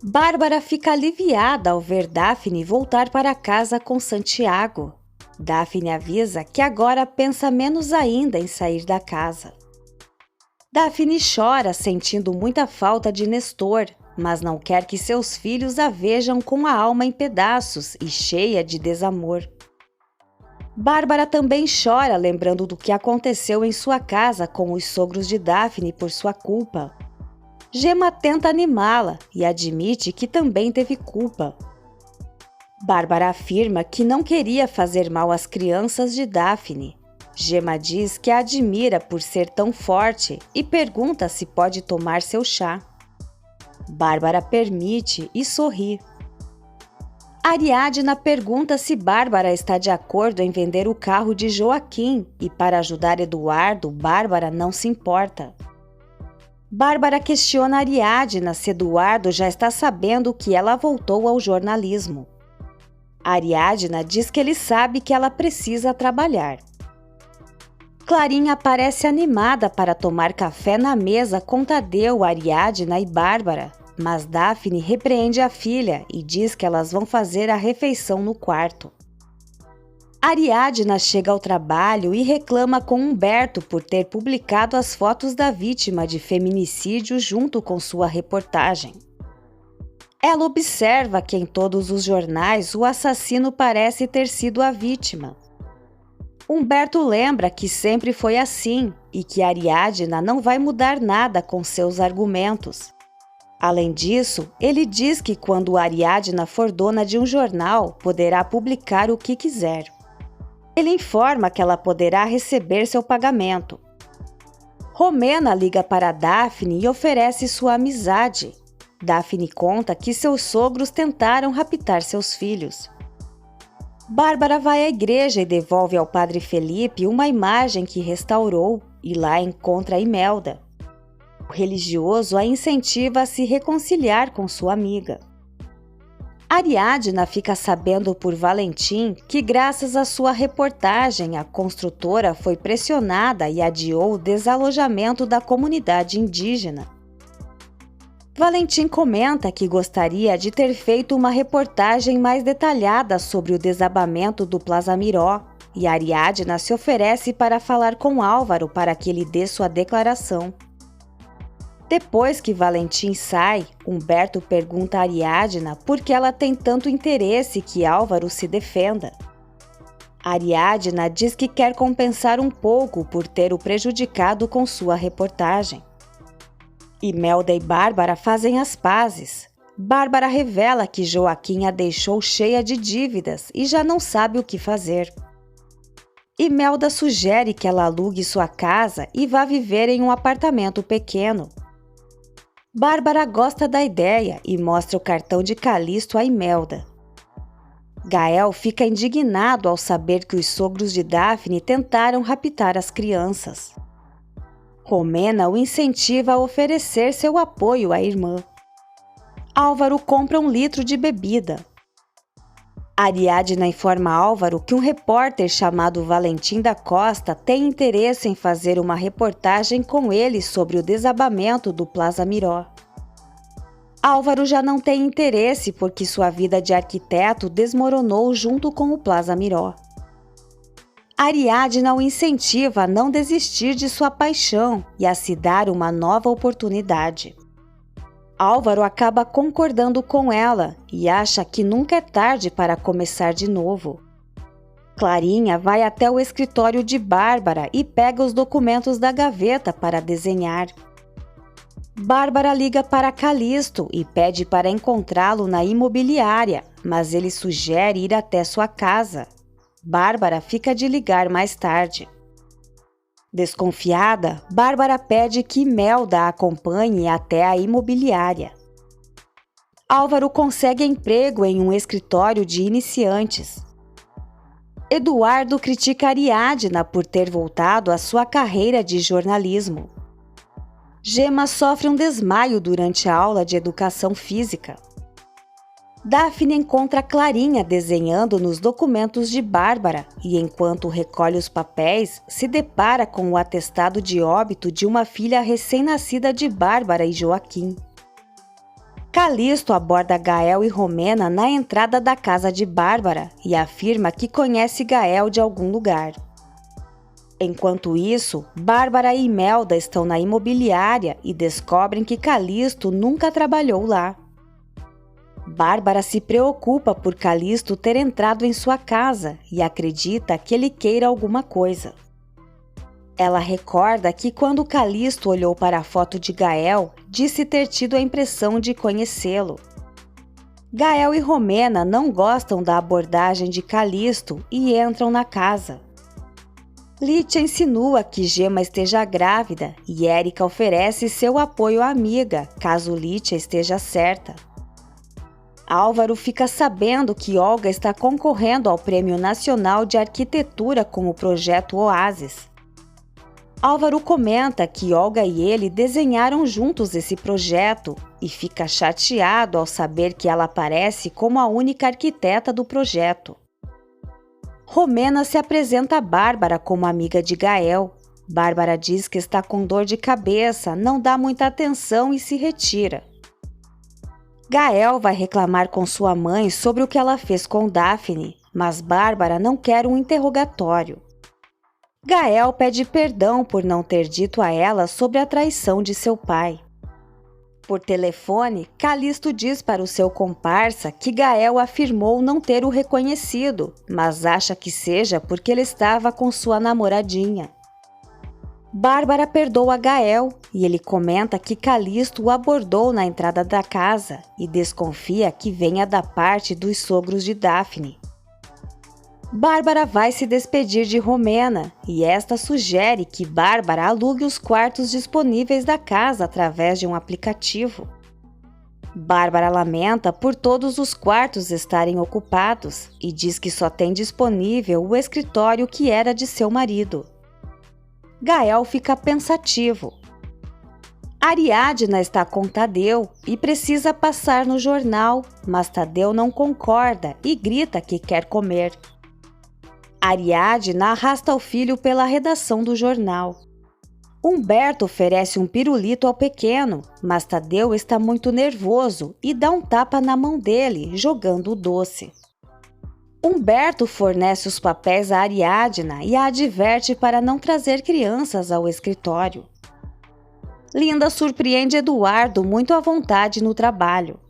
Bárbara fica aliviada ao ver Daphne voltar para casa com Santiago. Daphne avisa que agora pensa menos ainda em sair da casa. Daphne chora, sentindo muita falta de Nestor, mas não quer que seus filhos a vejam com a alma em pedaços e cheia de desamor. Bárbara também chora, lembrando do que aconteceu em sua casa com os sogros de Daphne por sua culpa. Gemma tenta animá-la e admite que também teve culpa. Bárbara afirma que não queria fazer mal às crianças de Daphne. Gemma diz que a admira por ser tão forte e pergunta se pode tomar seu chá. Bárbara permite e sorri. Ariadna pergunta se Bárbara está de acordo em vender o carro de Joaquim e, para ajudar Eduardo, Bárbara não se importa. Bárbara questiona Ariadna se Eduardo já está sabendo que ela voltou ao jornalismo. Ariadna diz que ele sabe que ela precisa trabalhar. Clarinha parece animada para tomar café na mesa com Tadeu, Ariadna e Bárbara, mas Daphne repreende a filha e diz que elas vão fazer a refeição no quarto. Ariadna chega ao trabalho e reclama com Humberto por ter publicado as fotos da vítima de feminicídio junto com sua reportagem. Ela observa que em todos os jornais o assassino parece ter sido a vítima. Humberto lembra que sempre foi assim e que Ariadna não vai mudar nada com seus argumentos. Além disso, ele diz que quando Ariadna for dona de um jornal, poderá publicar o que quiser. Ele informa que ela poderá receber seu pagamento. Romena liga para Daphne e oferece sua amizade. Daphne conta que seus sogros tentaram raptar seus filhos. Bárbara vai à igreja e devolve ao padre Felipe uma imagem que restaurou e lá encontra Imelda. O religioso a incentiva a se reconciliar com sua amiga. Ariadna fica sabendo por Valentim que, graças à sua reportagem, a construtora foi pressionada e adiou o desalojamento da comunidade indígena. Valentim comenta que gostaria de ter feito uma reportagem mais detalhada sobre o desabamento do Plaza Miró, e Ariadna se oferece para falar com Álvaro para que ele dê sua declaração. Depois que Valentim sai, Humberto pergunta a Ariadna por que ela tem tanto interesse que Álvaro se defenda. Ariadna diz que quer compensar um pouco por ter o prejudicado com sua reportagem. Imelda e Bárbara fazem as pazes. Bárbara revela que Joaquim a deixou cheia de dívidas e já não sabe o que fazer. Imelda sugere que ela alugue sua casa e vá viver em um apartamento pequeno. Bárbara gosta da ideia e mostra o cartão de Calixto a Imelda. Gael fica indignado ao saber que os sogros de Daphne tentaram raptar as crianças. Romena o incentiva a oferecer seu apoio à irmã. Álvaro compra 1 litro de bebida. Ariadna informa Álvaro que um repórter chamado Valentim da Costa tem interesse em fazer uma reportagem com ele sobre o desabamento do Plaza Miró. Álvaro já não tem interesse porque sua vida de arquiteto desmoronou junto com o Plaza Miró. Ariadna o incentiva a não desistir de sua paixão e a se dar uma nova oportunidade. Álvaro acaba concordando com ela e acha que nunca é tarde para começar de novo. Clarinha vai até o escritório de Bárbara e pega os documentos da gaveta para desenhar. Bárbara liga para Calixto e pede para encontrá-lo na imobiliária, mas ele sugere ir até sua casa. Bárbara fica de ligar mais tarde. Desconfiada, Bárbara pede que Imelda a acompanhe até a imobiliária. Álvaro consegue emprego em um escritório de iniciantes. Eduardo critica Ariadna por ter voltado à sua carreira de jornalismo. Gemma sofre um desmaio durante a aula de educação física. Daphne encontra Clarinha desenhando nos documentos de Bárbara e, enquanto recolhe os papéis, se depara com o atestado de óbito de uma filha recém-nascida de Bárbara e Joaquim. Calisto aborda Gael e Romena na entrada da casa de Bárbara e afirma que conhece Gael de algum lugar. Enquanto isso, Bárbara e Imelda estão na imobiliária e descobrem que Calisto nunca trabalhou lá. Bárbara se preocupa por Calisto ter entrado em sua casa e acredita que ele queira alguma coisa. Ela recorda que quando Calisto olhou para a foto de Gael, disse ter tido a impressão de conhecê-lo. Gael e Romena não gostam da abordagem de Calisto e entram na casa. Lítia insinua que Gemma esteja grávida e Érica oferece seu apoio à amiga, caso Lítia esteja certa. Álvaro fica sabendo que Olga está concorrendo ao Prêmio Nacional de Arquitetura com o projeto Oasis. Álvaro comenta que Olga e ele desenharam juntos esse projeto e fica chateado ao saber que ela aparece como a única arquiteta do projeto. Romena se apresenta a Bárbara como amiga de Gael. Bárbara diz que está com dor de cabeça, não dá muita atenção e se retira. Gael vai reclamar com sua mãe sobre o que ela fez com Daphne, mas Bárbara não quer um interrogatório. Gael pede perdão por não ter dito a ela sobre a traição de seu pai. Por telefone, Calisto diz para o seu comparsa que Gael afirmou não ter o reconhecido, mas acha que seja porque ele estava com sua namoradinha. Bárbara perdoa Gael e ele comenta que Calisto o abordou na entrada da casa e desconfia que venha da parte dos sogros de Daphne. Bárbara vai se despedir de Romena e esta sugere que Bárbara alugue os quartos disponíveis da casa através de um aplicativo. Bárbara lamenta por todos os quartos estarem ocupados e diz que só tem disponível o escritório que era de seu marido. Gael fica pensativo. Ariadna está com Tadeu e precisa passar no jornal, mas Tadeu não concorda e grita que quer comer. Ariadna arrasta o filho pela redação do jornal. Humberto oferece um pirulito ao pequeno, mas Tadeu está muito nervoso e dá um tapa na mão dele, jogando o doce. Humberto fornece os papéis a Ariadna e a adverte para não trazer crianças ao escritório. Linda surpreende Eduardo muito à vontade no trabalho.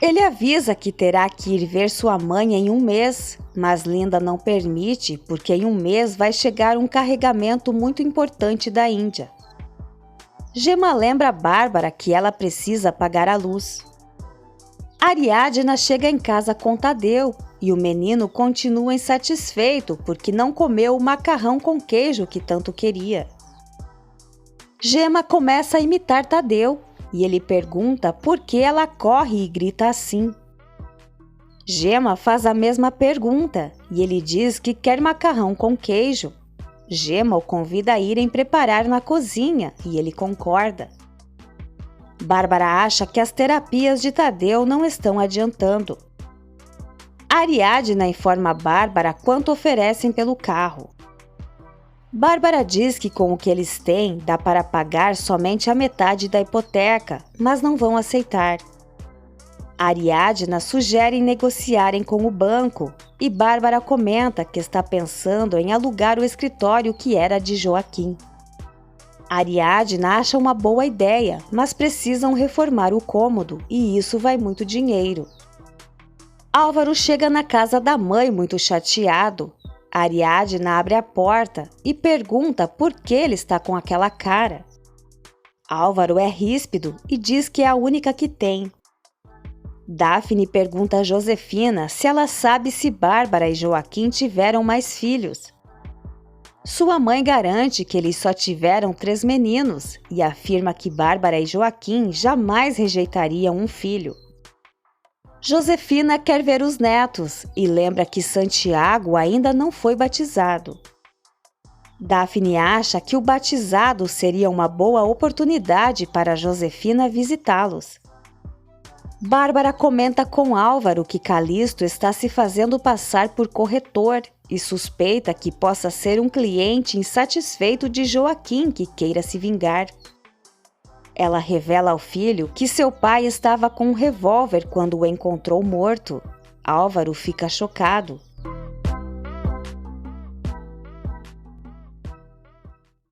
Ele avisa que terá que ir ver sua mãe em um mês, mas Linda não permite porque em um mês vai chegar um carregamento muito importante da Índia. Gemma lembra a Bárbara que ela precisa pagar a luz. Ariadna chega em casa com Tadeu e o menino continua insatisfeito porque não comeu o macarrão com queijo que tanto queria. Gemma começa a imitar Tadeu e ele pergunta por que ela corre e grita assim. Gemma faz a mesma pergunta e ele diz que quer macarrão com queijo. Gemma o convida a irem preparar na cozinha e ele concorda. Bárbara acha que as terapias de Tadeu não estão adiantando. Ariadna informa a Bárbara quanto oferecem pelo carro. Bárbara diz que com o que eles têm dá para pagar somente a metade da hipoteca, mas não vão aceitar. Ariadna sugere negociarem com o banco e Bárbara comenta que está pensando em alugar o escritório que era de Joaquim. Ariadna acha uma boa ideia, mas precisam reformar o cômodo e isso vai muito dinheiro. Álvaro chega na casa da mãe muito chateado. Ariadna abre a porta e pergunta por que ele está com aquela cara. Álvaro é ríspido e diz que é a única que tem. Daphne pergunta a Josefina se ela sabe se Bárbara e Joaquim tiveram mais filhos. Sua mãe garante que eles só tiveram 3 meninos e afirma que Bárbara e Joaquim jamais rejeitariam um filho. Josefina quer ver os netos e lembra que Santiago ainda não foi batizado. Daphne acha que o batizado seria uma boa oportunidade para Josefina visitá-los. Bárbara comenta com Álvaro que Calixto está se fazendo passar por corretor e suspeita que possa ser um cliente insatisfeito de Joaquim que queira se vingar. Ela revela ao filho que seu pai estava com um revólver quando o encontrou morto. Álvaro fica chocado